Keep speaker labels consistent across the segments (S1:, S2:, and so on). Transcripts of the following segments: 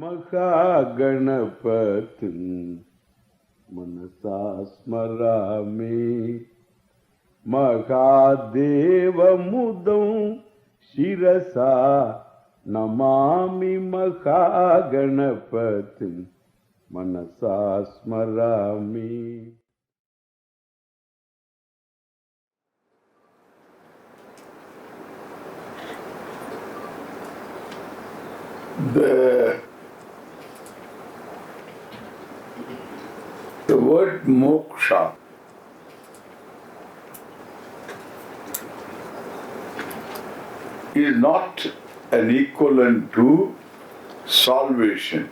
S1: महागणपतिं मनसा स्मरामि महादेवमुदं शिरसा नमामि महागणपतिं मनसा स्मरामि. The word moksha is not an equivalent to salvation.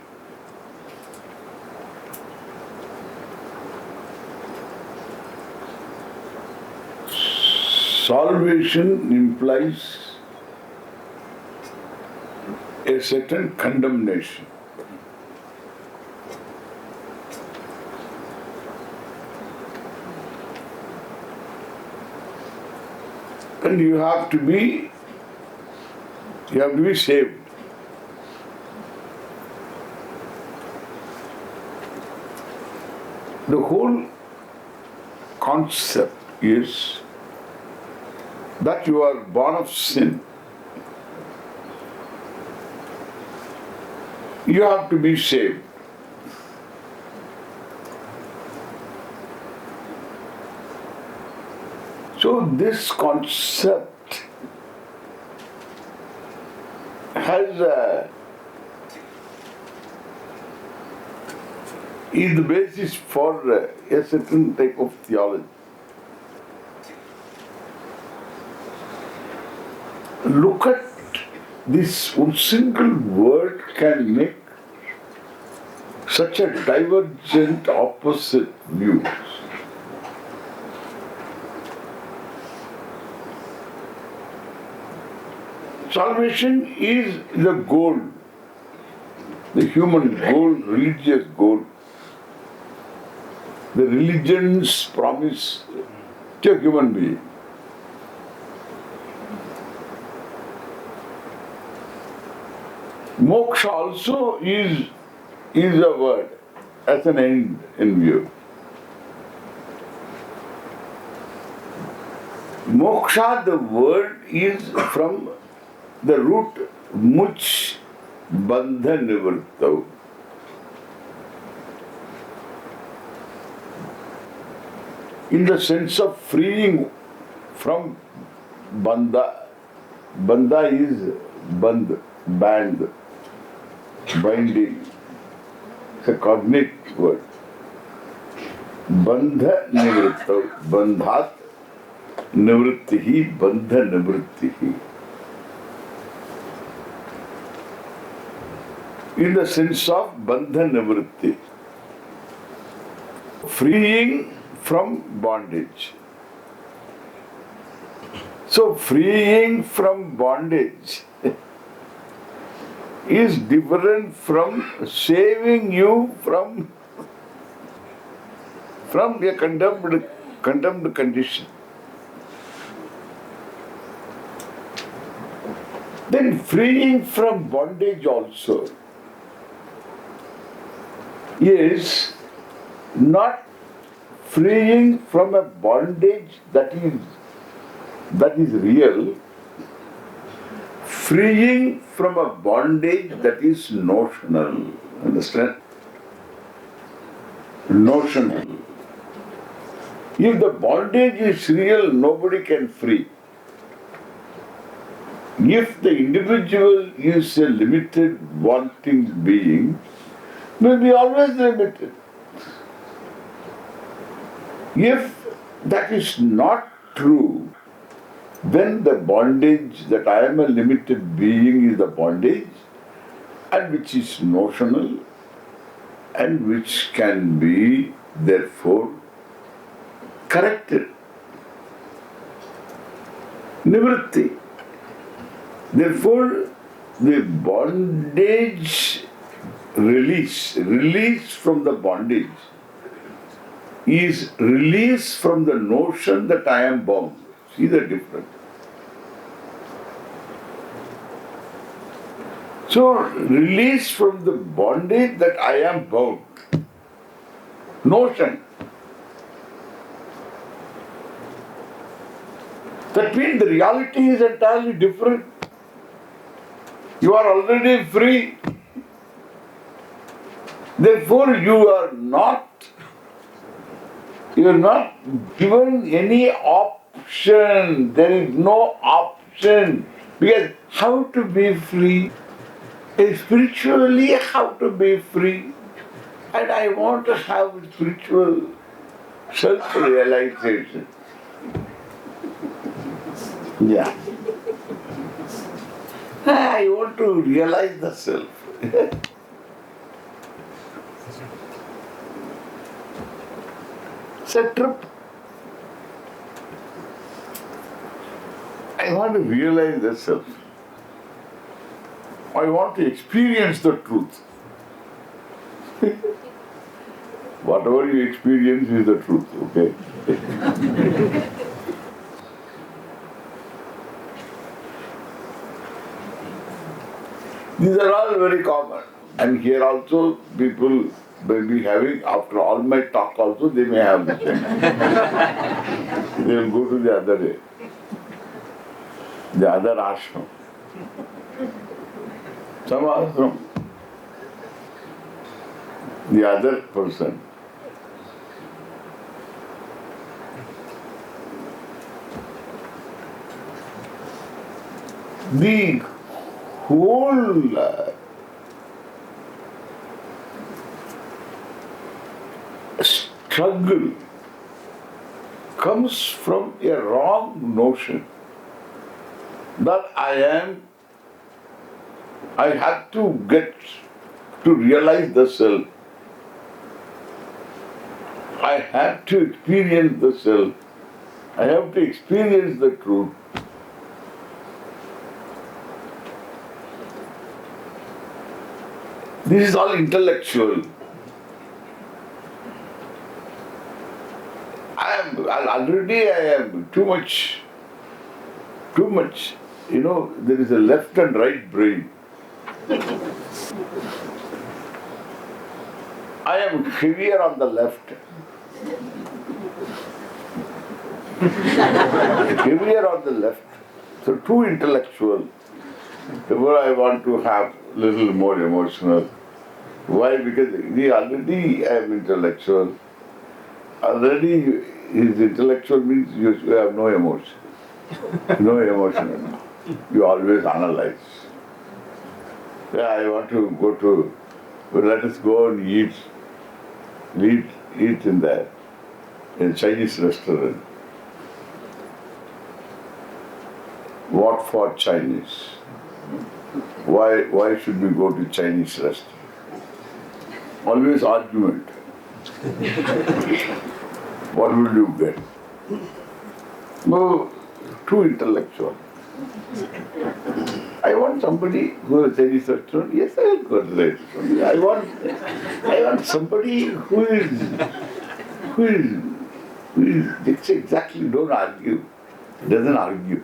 S1: Salvation implies a certain condemnation. And you have to be saved. The whole concept is that you are born of sin. You have to be saved. So this concept is the basis for a certain type of theology. Look at this, one single word can make such a divergent opposite views. Salvation is the goal, the human goal, religious goal, the religion's promise to a human being. Moksha also is a word as an end in view. Moksha, the word is from the root much bandha nivrittau. In the sense of freeing from bandha. Bandha is band, binding. It's a cognate word. Bandha nivrittau. Bandhat nivrittihi, bandha nivrittihi. In the sense of bandha nivritti, freeing from bondage. So freeing from bondage is different from saving you from a condemned condition. Then freeing from bondage also is not freeing from a bondage that is real, freeing from a bondage that is notional. Understand? Notional. If the bondage is real, nobody can free. If the individual is a limited, wanting being, will be always limited. If that is not true, then the bondage that I am a limited being is the bondage, and which is notional, and which can be therefore corrected. Nivritti. Therefore, the bondage release from the bondage is release from the notion that I am bound. See the difference. So release from the bondage that I am bound. Notion. That means the reality is entirely different. You are already free. Therefore you are not given any option. There is no option. Because how to be free? Spiritually, how to be free? And I want to have spiritual self-realization. Yeah. I want to realize the self. It's a trip. I want to realize the self. I want to experience the truth. Whatever you experience is the truth, okay? These are all very common. And here also people may be having, after all my talk also, they may have the same. They will go to the other day, the other ashram. Some ashram, the other person. The whole struggle comes from a wrong notion that I have to get to realize the self. I have to experience the self. I have to experience the truth. This is all intellectual. I am too much, there is a left and right brain. I am heavier on the left. Heavier on the left. So too intellectual. Therefore I want to have little more emotional. Why? Because already I am intellectual. Already his intellectual means you have no emotion. No emotion. You always analyze. Yeah, I want to go to, let us go and eat in a Chinese restaurant. What for Chinese? Why should we go to Chinese restaurant? Always argument. What will you get? No, too intellectual. I want somebody who is Chinese restaurant. Yes, I will go to the restaurant. I want somebody who is it's exactly, don't argue. Doesn't argue.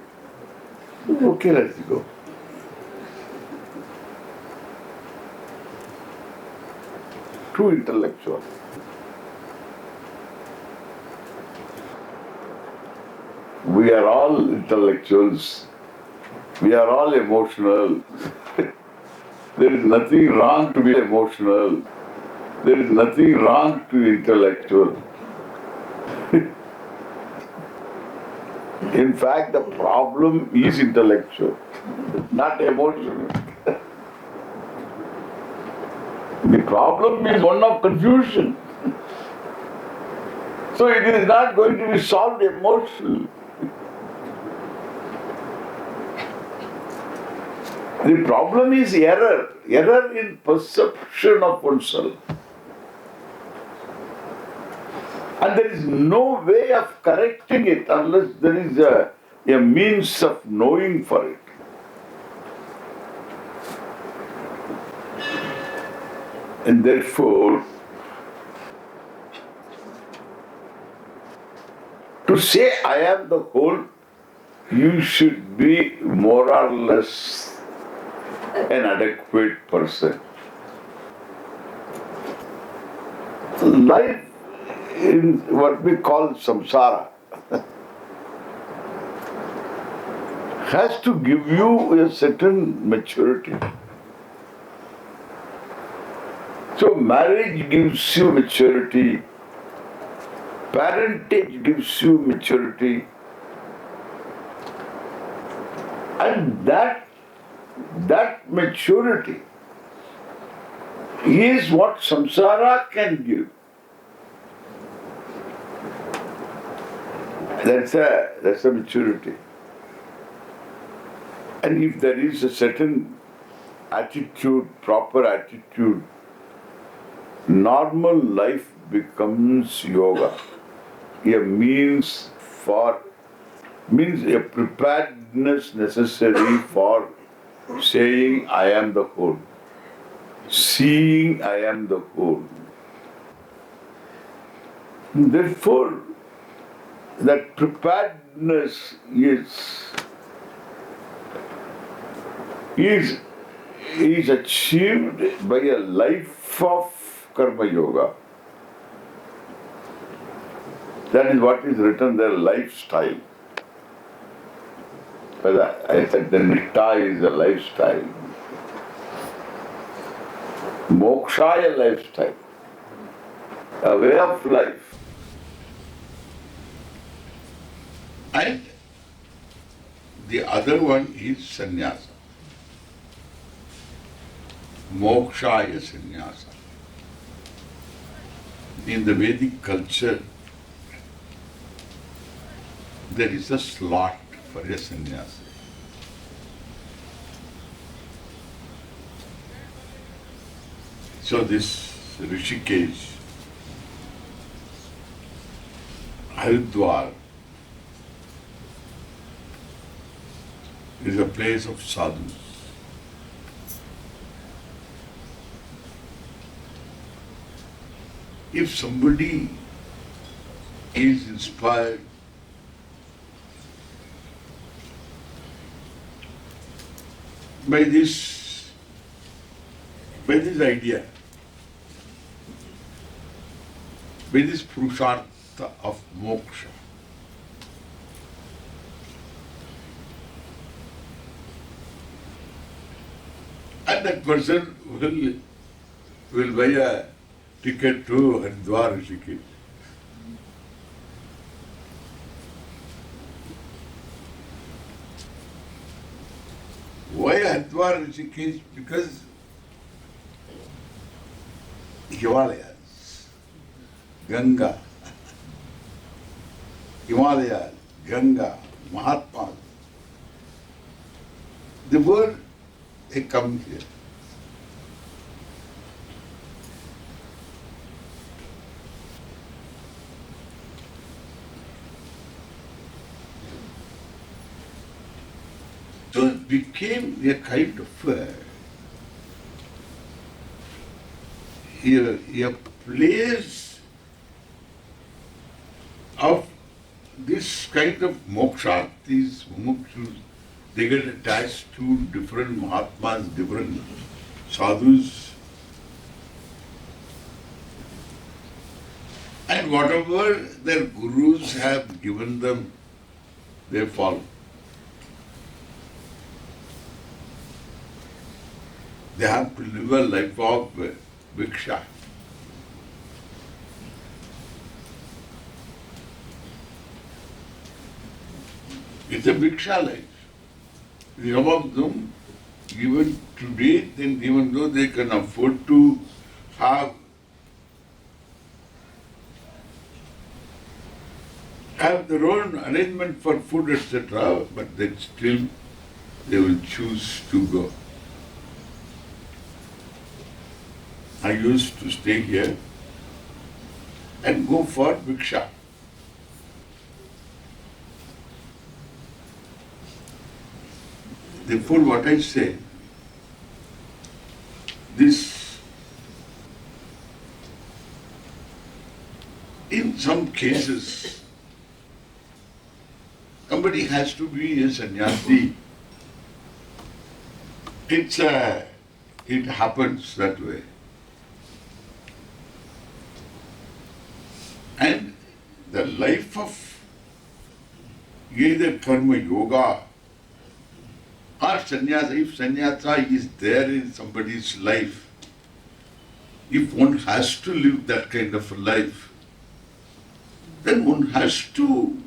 S1: Okay, let's go. Too intellectual. We are all intellectuals. We are all emotional. There is nothing wrong to be emotional. There is nothing wrong to be intellectual. In fact, the problem is intellectual, not emotional. The problem is one of confusion. So it is not going to be solved emotionally. The problem is error in perception of oneself. And there is no way of correcting it unless there is a means of knowing for it. And therefore, to say I am the whole, you should be more or less an adequate person. So life in what we call samsara has to give you a certain maturity. So marriage gives you maturity, parentage gives you maturity, and that maturity is what samsara can give. That's a maturity. And if there is a certain attitude, proper attitude, normal life becomes yoga. A means a preparedness necessary for saying I am the whole, seeing I am the whole. Therefore, that preparedness is achieved by a life of karmayoga. That is what is written there, lifestyle. But I said the nita is a lifestyle. Moksha is a lifestyle. A way of life. And the other one is sannyasa. Moksha is sannyasa. In the Vedic culture, there is a slot for a sannyasi. So this Rishikesh, Haridwar, is a place of sadhus. If somebody is inspired by this idea, by this purushartha of moksha, and that person will buy a ticket to Haridwar Rishikesh. Why Haridwar Rishikesh? Because Himalayas, Ganga, Himalayas, Ganga, Mahatmas, the world, they come here. So it became a kind of a place of this kind of moksha. These mukshus, they get attached to different mahatmas, different sadhus, and whatever their gurus have given them, they follow. They have to live a life of bhiksha. It's a bhiksha life. Some of them, even today, then even though they can afford to have their own arrangement for food, etc., but then still they will choose to go. I used to stay here and go for bhiksha. Therefore, what I say, this, in some cases, somebody has to be a sannyasi it happens that way. And the life of either karma yoga or sannyasa, if sannyasa is there in somebody's life, if one has to live that kind of a life, then one has to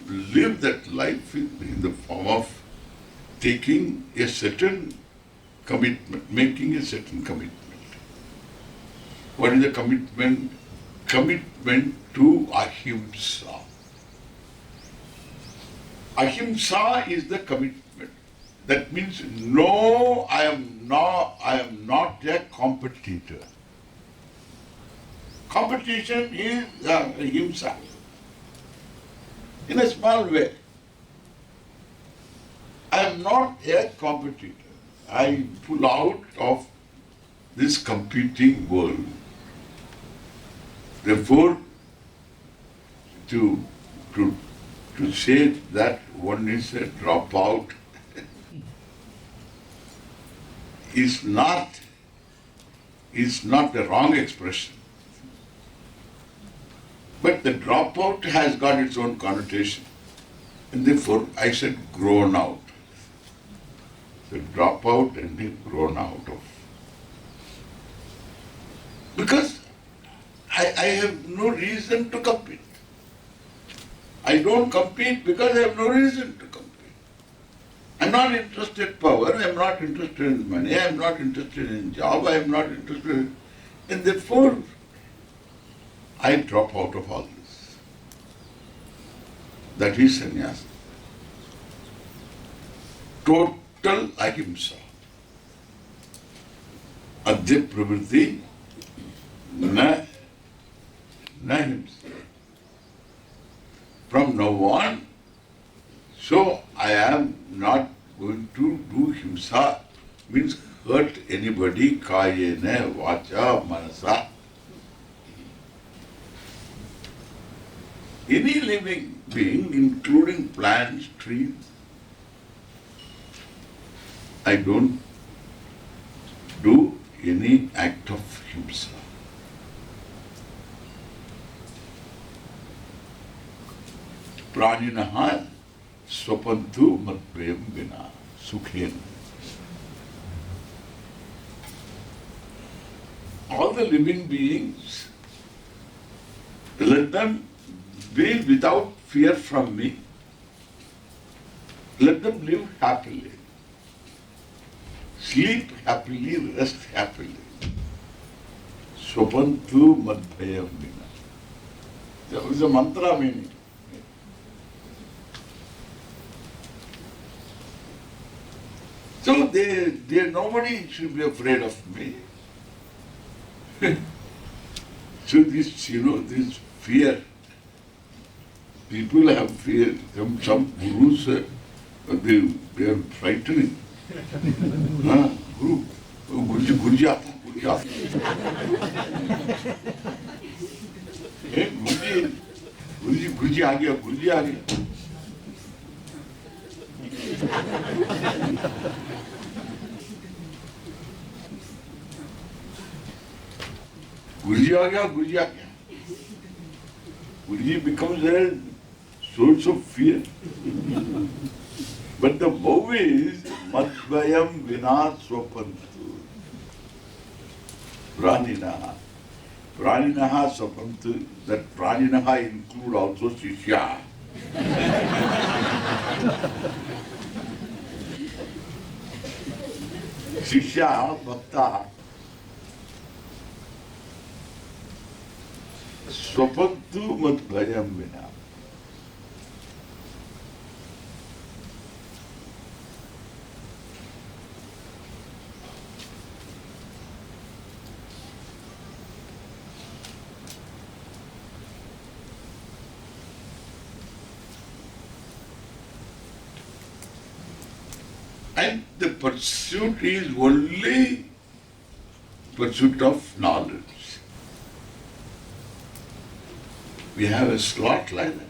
S1: live that life in the form of taking a certain commitment, making a certain commitment. What is the commitment? Commitment to ahimsa. Ahimsa is the commitment. That means no, I am not a competitor. Competition is ahimsa. In a small way. I am not a competitor. I pull out of this competing world. Therefore, to say that one is a dropout is not a wrong expression. But the dropout has got its own connotation. And therefore, I said grown out. The dropout and the grown out of. Because I have no reason to compete. I don't compete because I have no reason to compete. I'm not interested in power, I'm not interested in money, I'm not interested in job, I'm not interested in... And therefore, I drop out of all this. That is sannyasa. Total ahimsa. Adhya pravritti na himsa. From now on, so I am not going to do himsa, means hurt anybody, kayena, vacha, manasa. Any living being, including plants, trees, I don't do any act of himsa. Praninaha swapantu madbhyam vina sukhen. All the living beings, let them be without fear from me. Let them live happily. Sleep happily, rest happily. Swapantu madbhyam vina. That was a mantra meaning. So nobody should be afraid of me. So this fear, people have fear. Some gurus, they are frightening. Guru, Guruji aata, Guruji aata. Guruji aa gaya, Guruji aa gaya. Guruji aa gaya, Guruji aa gaya. Guruji becomes a source of fear. But the vow is madhvayam vina swapantu. Praninaha. Praninaha swapantu. That praninaha include also shishya. Shishya, bhakta. Swapantu madhvayam vina. And the pursuit is only pursuit of knowledge. We have a slot like that.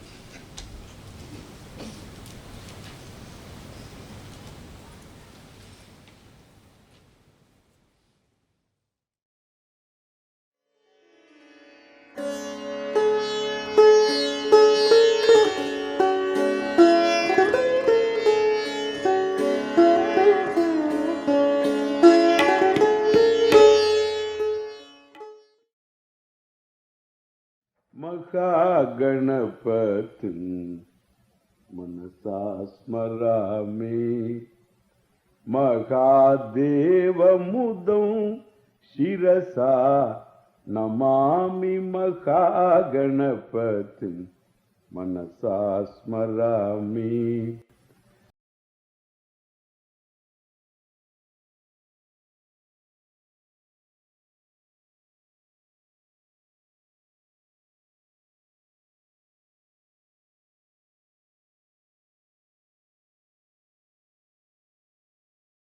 S2: महागणपतिं मनसा स्मरामि महादेवमुदं शिरसा नमामि महागणपतिं मनसा स्मरामि